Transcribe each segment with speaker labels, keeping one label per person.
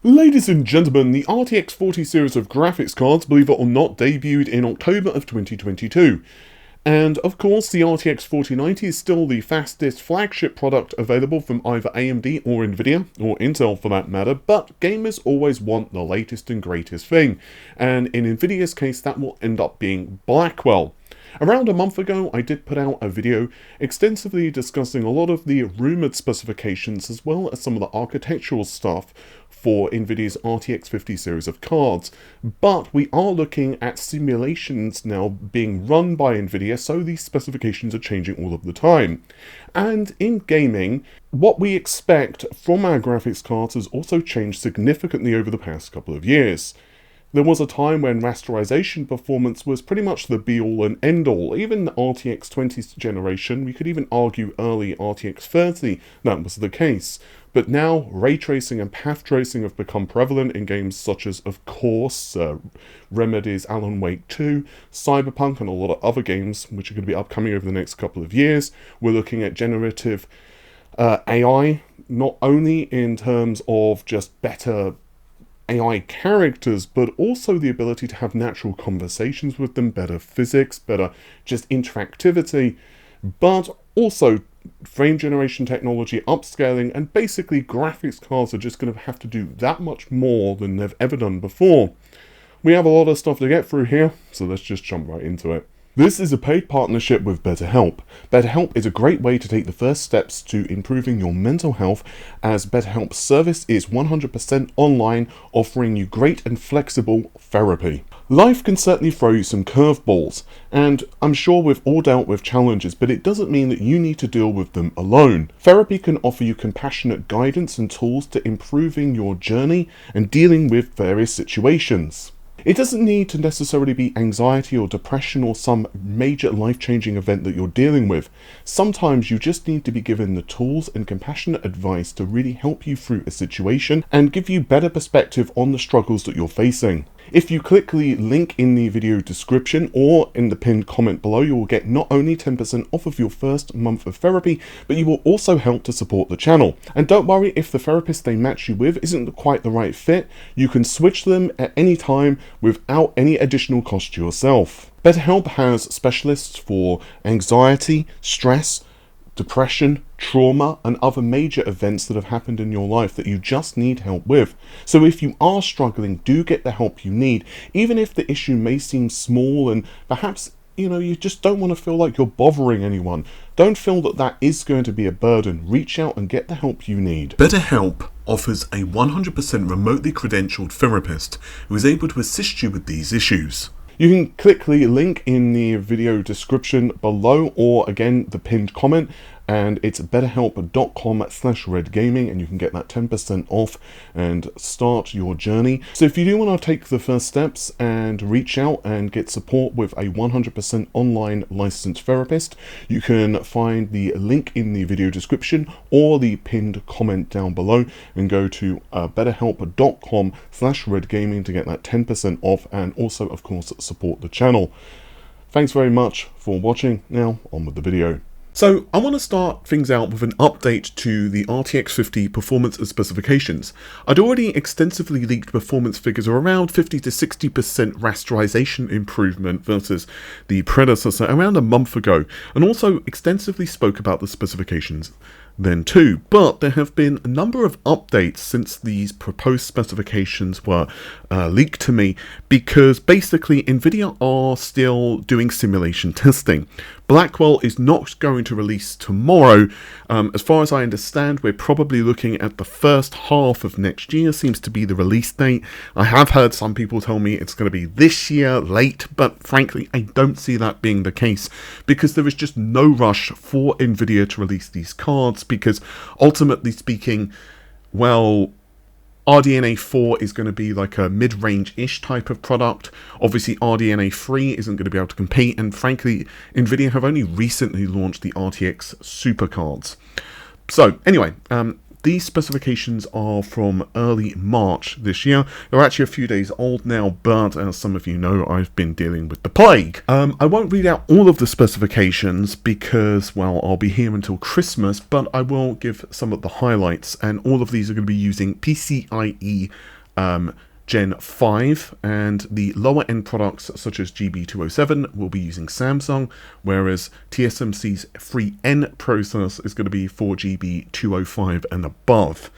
Speaker 1: Ladies and gentlemen, the RTX 40 series of graphics cards, believe it or not, debuted in October of 2022. And of course, the RTX 4090 is still the fastest flagship product available from either AMD or Nvidia, or Intel for that matter, but gamers always want the latest and greatest thing. And in Nvidia's case, that will end up being Blackwell. Around a month ago, I did put out a video extensively discussing a lot of the rumoured specifications as well as some of the architectural stuff for Nvidia's RTX 50 series of cards. But we are looking at simulations now being run by Nvidia, so these specifications are changing all of the time. And in gaming, what we expect from our graphics cards has also changed significantly over the past couple of years. There was a time when rasterization performance was pretty much the be-all and end-all. Even the RTX 20th generation, we could even argue early RTX 30, that was the case. But now, ray tracing and path tracing have become prevalent in games such as, of course, Remedy's Alan Wake 2, Cyberpunk, and a lot of other games which are going to be upcoming over the next couple of years. We're looking at generative AI, not only in terms of just better AI characters, but also the ability to have natural conversations with them, better physics, better just interactivity, but also frame generation technology, upscaling, and basically graphics cards are just going to have to do that much more than they've ever done before. We have a lot of stuff to get through here, so let's just jump right into it. This is a paid partnership with BetterHelp. BetterHelp is a great way to take the first steps to improving your mental health, as BetterHelp's service is 100% online, offering you great and flexible therapy. Life can certainly throw you some curveballs, and I'm sure we've all dealt with challenges, but it doesn't mean that you need to deal with them alone. Therapy can offer you compassionate guidance and tools to improving your journey and dealing with various situations. It doesn't need to necessarily be anxiety or depression or some major life-changing event that you're dealing with. Sometimes you just need to be given the tools and compassionate advice to really help you through a situation and give you better perspective on the struggles that you're facing. If you click the link in the video description or in the pinned comment below, you will get not only 10% off of your first month of therapy, but you will also help to support the channel. And don't worry if the therapist they match you with isn't quite the right fit, you can switch them at any time without any additional cost to yourself. BetterHelp has specialists for anxiety, stress, depression, trauma, and other major events that have happened in your life that you just need help with. So if you are struggling, do get the help you need, even if the issue may seem small and perhaps you just don't want to feel like you're bothering anyone. Don't feel that that is going to be a burden. Reach out and get the help you need. BetterHelp offers a 100% remotely credentialed therapist who is able to assist you with these issues. You can click the link in the video description below, or again the pinned comment, and it's betterhelp.com/redgaming, and you can get that 10% off and start your journey. So if you do want to take the first steps and reach out and get support with a 100% online licensed therapist, you can find the link in the video description or the pinned comment down below and go to betterhelp.com/redgaming to get that 10% off and also, of course, support the channel. Thanks very much for watching. Now on with the video. So I want to start things out with an update to the RTX 50 performance and specifications. I'd already extensively leaked performance figures of around 50 to 60% rasterization improvement versus the predecessor around a month ago, and also extensively spoke about the specifications then too, but there have been a number of updates since these proposed specifications were leaked to me, because basically Nvidia are still doing simulation testing. Blackwell is not going to release tomorrow. As far as I understand, we're probably looking at the first half of next year seems to be the release date. I have heard some people tell me it's going to be this year late, but frankly I don't see that being the case, because there is just no rush for Nvidia to release these cards, because ultimately speaking, well, RDNA 4 is going to be like a mid-range-ish type of product. Obviously, RDNA 3 isn't going to be able to compete, and frankly, Nvidia have only recently launched the RTX supercards. So, anyway, these specifications are from early March this year. They're actually a few days old now, but as some of you know, I've been dealing with the plague. I won't read out all of the specifications because, well, I'll be here until Christmas, but I will give some of the highlights, and all of these are going to be using PCIe Gen 5, and the lower end products such as GB207 will be using Samsung, whereas TSMC's 3N process is going to be for GB205 and above.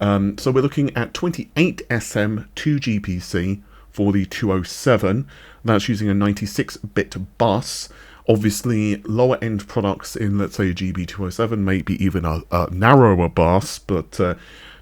Speaker 1: So we're looking at 28SM 2GPC for the 207. That's using a 96-bit bus. Obviously, lower end products in, let's say, GB207 may be even a narrower bus, but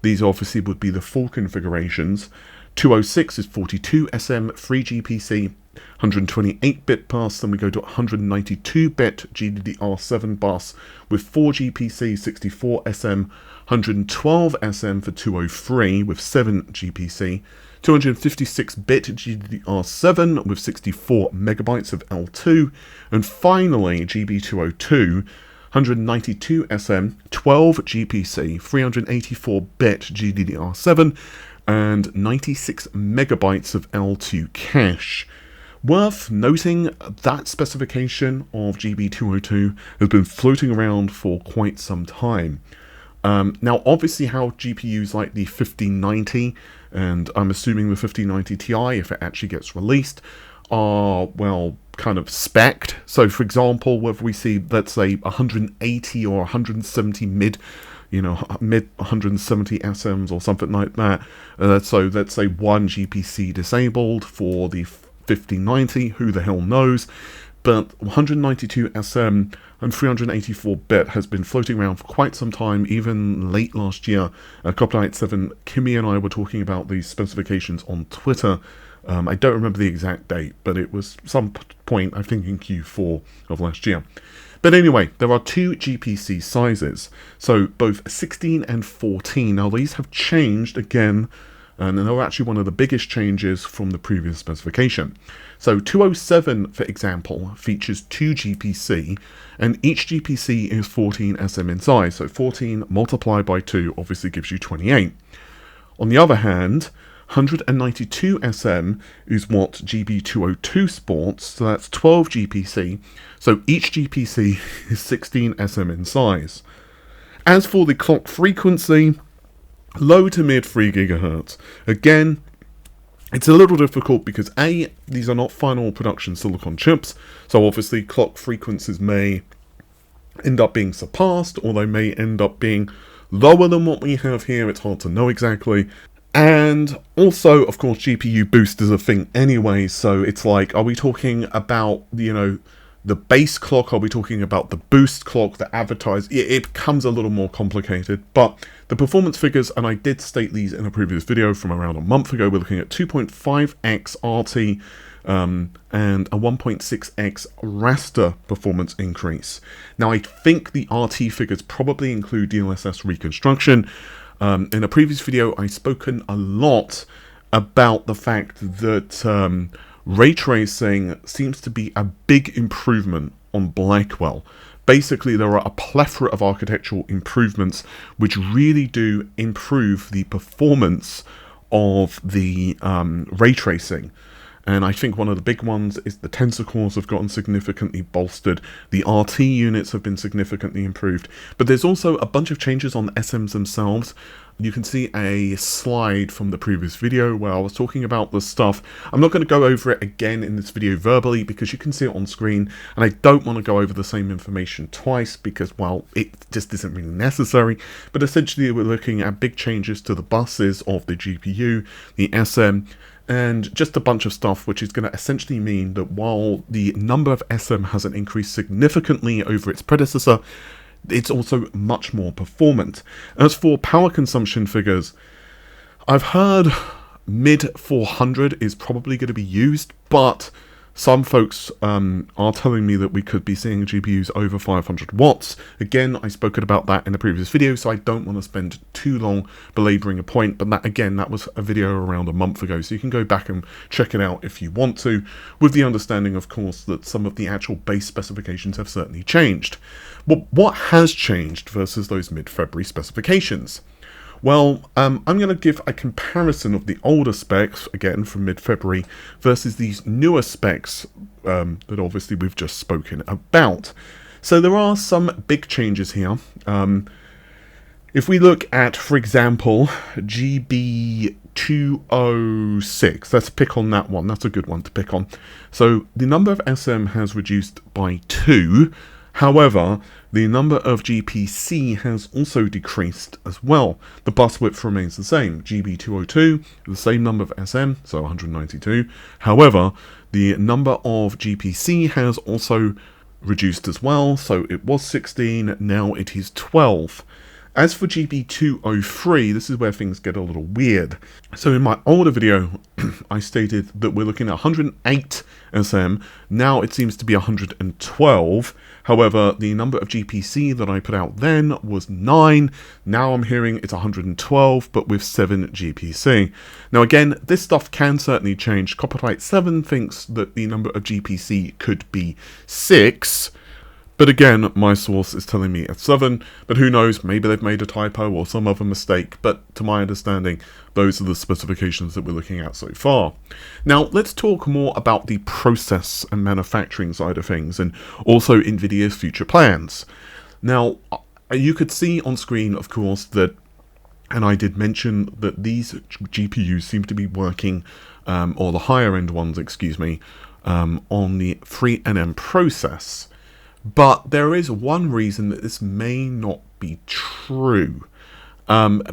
Speaker 1: these obviously would be the full configurations. 206 is 42SM 3GPC, 128-bit bus, then we go to 192-bit GDDR7 bus with 4GPC, 64SM, 112SM for 203 with 7GPC, 256-bit GDDR7 with 64 megabytes of L2, and finally GB202, 192SM, 12GPC, 384-bit GDDR7, and 96 megabytes of L2 cache. Worth noting, that specification of GB202 has been floating around for quite some time. Now, obviously how GPUs like the 1590, and I'm assuming the 1590 Ti, if it actually gets released, are, well, kind of spec'd. So, for example, whether we see, let's say, 180 or 170 mid 170 SMs or something like that. So let's say 1 GPC disabled for the 1590, who the hell knows. But 192 SM and 384-bit has been floating around for quite some time, even late last year. Copper 97, Kimmy and I were talking about these specifications on Twitter. I don't remember the exact date, but it was some point, I think, in Q4 of last year. But anyway, there are two GPC sizes, so both 16 and 14. Now these have changed again, and they're actually one of the biggest changes from the previous specification. So 207, for example, features 2 GPC, and each GPC is 14 SM in size, so 14 multiplied by 2 obviously gives you 28. On the other hand, 192 SM is what GB202 sports, so that's 12 GPC, so each GPC is 16 SM in size. As for the clock frequency, low to mid 3 GHz. Again, it's a little difficult because A, these are not final production silicon chips, so obviously clock frequencies may end up being surpassed, or they may end up being lower than what we have here. It's hard to know exactly. And also, of course, GPU boost is a thing anyway, so it's like, are we talking about, the base clock? Are we talking about the boost clock, the advertised? It becomes a little more complicated, but the performance figures, and I did state these in a previous video from around a month ago, we're looking at 2.5x RT and a 1.6x raster performance increase. Now, I think the RT figures probably include DLSS reconstruction. In a previous video, I've spoken a lot about the fact that ray tracing seems to be a big improvement on Blackwell. Basically, there are a plethora of architectural improvements which really do improve the performance of the ray tracing. And I think one of the big ones is the tensor cores have gotten significantly bolstered. The RT units have been significantly improved. But there's also a bunch of changes on the SMs themselves. You can see a slide from the previous video where I was talking about this stuff. I'm not going to go over it again in this video verbally because you can see it on screen. And I don't want to go over the same information twice because, well, it just isn't really necessary. But essentially, we're looking at big changes to the buses of the GPU, the SM, and just a bunch of stuff which is going to essentially mean that while the number of SM hasn't increased significantly over its predecessor, it's also much more performant. As for power consumption figures, I've heard mid 400 is probably going to be used, but Some folks are telling me that we could be seeing GPUs over 500 watts. Again, I spoke about that in a previous video, so I don't want to spend too long belaboring a point, but that was a video around a month ago, so you can go back and check it out if you want to, with the understanding, of course, that some of the actual base specifications have certainly changed. Well, what has changed versus those mid-February specifications? Well, I'm going to give a comparison of the older specs, again from mid-February, versus these newer specs that obviously we've just spoken about. So there are some big changes here. If we look at, for example, GB206, let's pick on that one. That's a good one to pick on. So the number of SM has reduced by 2. However, the number of GPC has also decreased as well. The bus width remains the same. GB202, the same number of SM, so 192. However, the number of GPC has also reduced as well. So it was 16, now it is 12. As for GB203, this is where things get a little weird. So in my older video, I stated that we're looking at 108 SM. Now it seems to be 112. However, the number of GPC that I put out then was 9. Now I'm hearing it's 112, but with 7 GPC. Now again, this stuff can certainly change. Copyright 7 thinks that the number of GPC could be 6. But again, my source is telling me it's 7, but who knows, maybe they've made a typo or some other mistake, but to my understanding, those are the specifications that we're looking at so far. Now, let's talk more about the process and manufacturing side of things, and also Nvidia's future plans. Now, you could see on screen, of course, that, and I did mention that these GPUs seem to be working, or the higher end ones, excuse me, on the 3nm process. But there is one reason that this may not be true,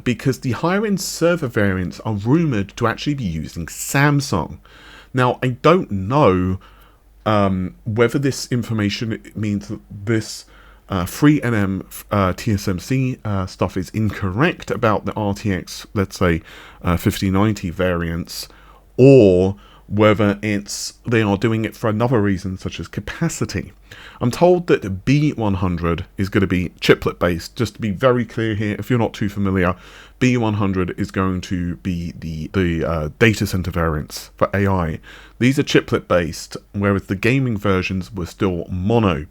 Speaker 1: because the higher-end server variants are rumoured to actually be using Samsung. Now, I don't know whether this information means that this 3nm TSMC stuff is incorrect about the RTX, let's say, 5090 variants, or whether they are doing it for another reason, such as capacity. I'm told that B100 is going to be chiplet based. Just to be very clear here, if you're not too familiar, B100 is going to be the data center variants for AI. These are chiplet based, whereas the gaming versions were still mono.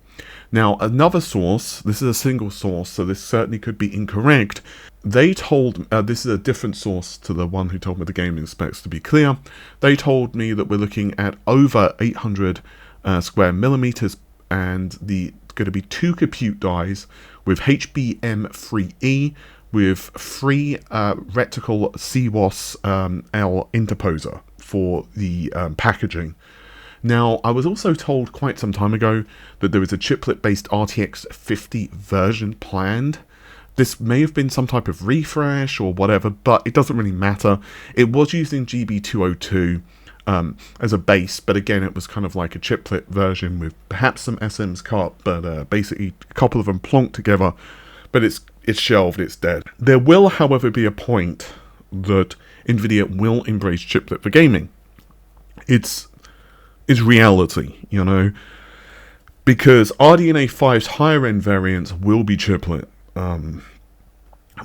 Speaker 1: Now, another source, this is a single source, so this certainly could be incorrect. They told, this is a different source to the one who told me the gaming specs, to be clear. They told me that we're looking at over 800 square millimeters, and going to be 2 compute dies with HBM3E with 3 reticle CWOS L interposer for the packaging. Now, I was also told quite some time ago that there was a chiplet-based RTX 50 version planned. This may have been some type of refresh or whatever, but it doesn't really matter. It was using GB202 as a base, but again, it was kind of like a chiplet version with perhaps some SMs cut, but basically a couple of them plonked together. But it's shelved, it's dead. There will, however, be a point that Nvidia will embrace chiplet for gaming. It's reality, you know, because RDNA 5's higher end variants will be chiplet.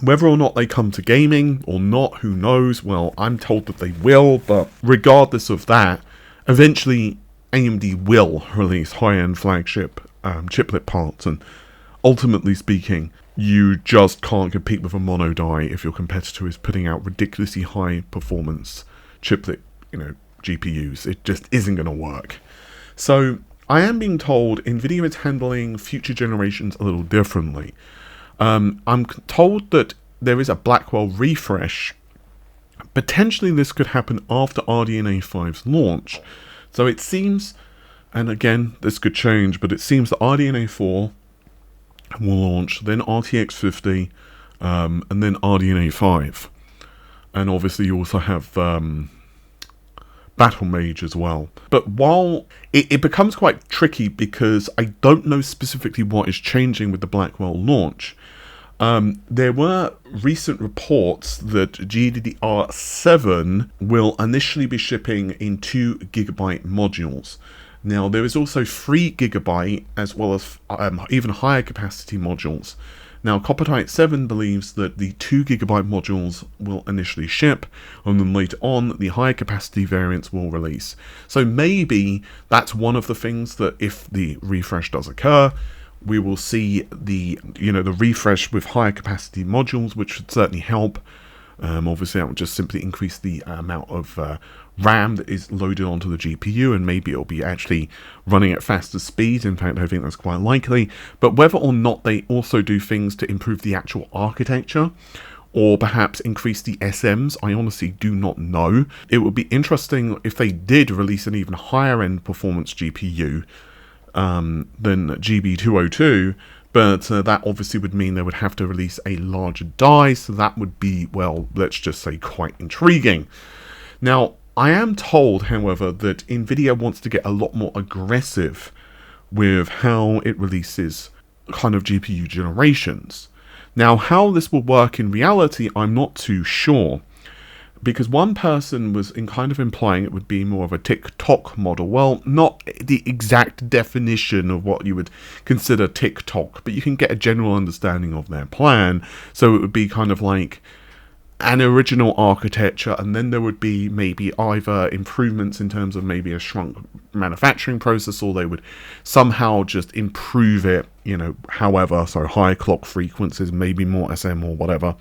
Speaker 1: Whether or not they come to gaming or not, who knows? Well, I'm told that they will, but regardless of that, eventually AMD will release high-end flagship chiplet parts, and ultimately speaking, you just can't compete with a mono die if your competitor is putting out ridiculously high performance chiplet, GPUs. It just isn't going to work. So I am being told Nvidia is handling future generations a little differently. I'm told that there is a Blackwell refresh. Potentially this could happen after RDNA 5's launch. So it seems, and again, this could change, but it seems that RDNA 4 will launch, then RTX 50, and then RDNA 5. And obviously you also have Battle Mage as well. But while it becomes quite tricky because I don't know specifically what is changing with the Blackwell launch, there were recent reports that GDDR7 will initially be shipping in 2 GB modules. Now, there is also 3 GB as well as even higher capacity modules. Now, Coppertite 7 believes that the 2 GB modules will initially ship, and then later on, the higher capacity variants will release. So maybe that's one of the things that if the refresh does occur, we will see the refresh with higher capacity modules, which should certainly help. Obviously, that would just simply increase the amount of RAM that is loaded onto the GPU, and maybe it'll be actually running at faster speed. In fact, I think that's quite likely. But whether or not they also do things to improve the actual architecture, or perhaps increase the SMs, I honestly do not know. It would be interesting if they did release an even higher end performance GPU than GB202, but that obviously would mean they would have to release a larger die, so that would be, well, let's just say quite intriguing. Now, I am told, however, that Nvidia wants to get a lot more aggressive with how it releases kind of GPU generations. Now, how this will work in reality, I'm not too sure, because one person was kind of implying it would be more of a TikTok model. Well, not the exact definition of what you would consider TikTok, but you can get a general understanding of their plan. So it would be kind of like an original architecture, and then there would be maybe either improvements in terms of maybe a shrunk manufacturing process, or they would somehow just improve it, however, so higher clock frequencies, maybe more SM or whatever.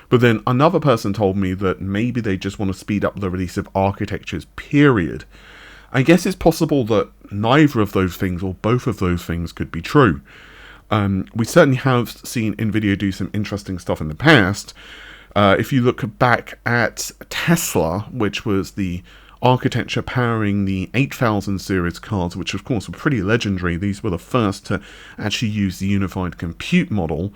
Speaker 1: But then another person told me that maybe they just want to speed up the release of architectures, period. I guess it's possible that neither of those things or both of those things could be true. We certainly have seen Nvidia do some interesting stuff in the past. If you look back at Tesla, which was the architecture powering the 8000 series cards, which of course were pretty legendary. These were the first to actually use the unified compute model.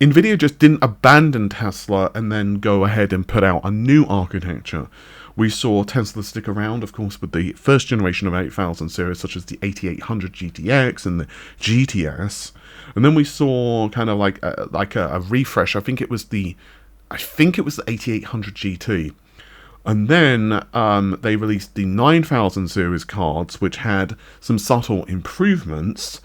Speaker 1: Nvidia just didn't abandon Tesla and then go ahead and put out a new architecture. We saw Tesla stick around, of course, with the first generation of 8000 series, such as the 8800 GTX and the GTS. And then we saw kind of like a refresh. I think it was the 8800 GT. And then they released the 9000 series cards, which had some subtle improvements.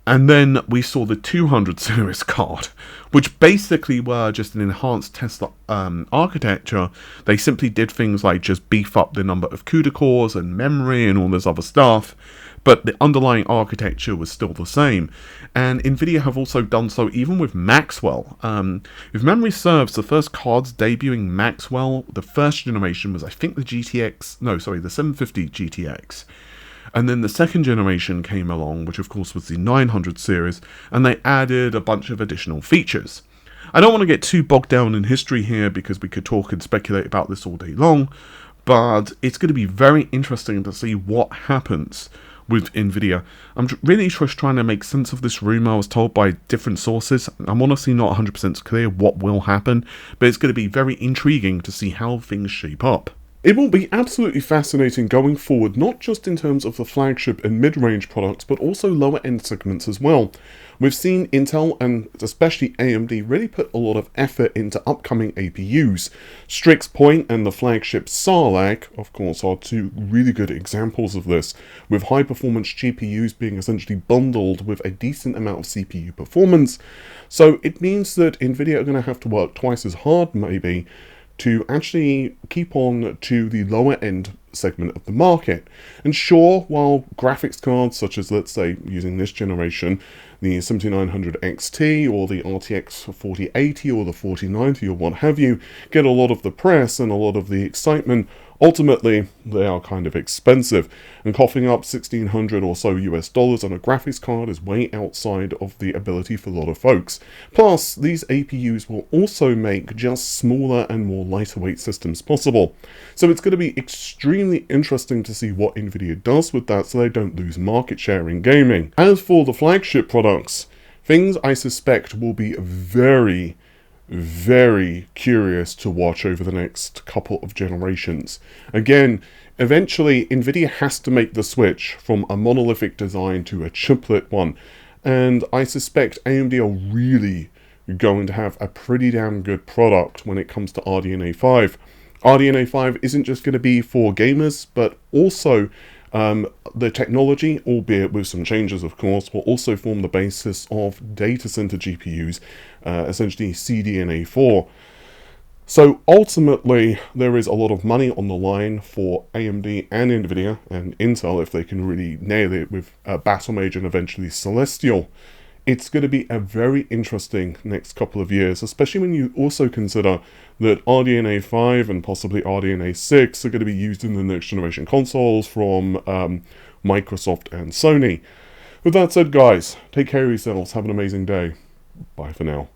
Speaker 1: And then we saw the 200 series card, which basically were just an enhanced Tesla architecture. They simply did things like just beef up the number of CUDA cores and memory and all this other stuff, but the underlying architecture was still the same. And Nvidia have also done so even with Maxwell. If memory serves, the first cards debuting Maxwell, the first generation was, I think, the 750 GTX. And then the second generation came along, which of course was the 900 series, and they added a bunch of additional features. I don't want to get too bogged down in history here because we could talk and speculate about this all day long, but it's going to be very interesting to see what happens with Nvidia. I'm really just trying to make sense of this rumor I was told by different sources. I'm honestly not 100% clear what will happen, but it's going to be very intriguing to see how things shape up.
Speaker 2: It will be absolutely fascinating going forward, not just in terms of the flagship and mid-range products, but also lower-end segments as well. We've seen Intel and especially AMD really put a lot of effort into upcoming APUs. Strix Point and the flagship Sarlacc, of course, are two really good examples of this, with high-performance GPUs being essentially bundled with a decent amount of CPU performance. So it means that Nvidia are going to have to work twice as hard, maybe, to actually keep on to the lower end segment of the market. And sure, while graphics cards such as, let's say, using this generation, the 7900 XT or the RTX 4080 or the 4090 or what have you, get a lot of the press and a lot of the excitement, ultimately they are kind of expensive, and coughing up $1,600 or so US dollars on a graphics card is way outside of the ability for a lot of folks. Plus, these APUs will also make just smaller and more lighter weight systems possible. So it's going to be extremely interesting to see what Nvidia does with that so they don't lose market share in gaming. As for the flagship products, things I suspect will be very curious to watch over the next couple of generations. Again, eventually Nvidia has to make the switch from a monolithic design to a chiplet one, and I suspect AMD are really going to have a pretty damn good product when it comes to RDNA 5. RDNA 5 isn't just going to be for gamers, but also The technology, albeit with some changes of course, will also form the basis of data center GPUs, essentially CDNA4. So ultimately, there is a lot of money on the line for AMD and Nvidia, and Intel if they can really nail it with Battlemage and eventually Celestial. It's going to be a very interesting next couple of years, especially when you also consider that RDNA 5 and possibly RDNA 6 are going to be used in the next generation consoles from Microsoft and Sony. With that said, guys, take care of yourselves, have an amazing day. Bye for now.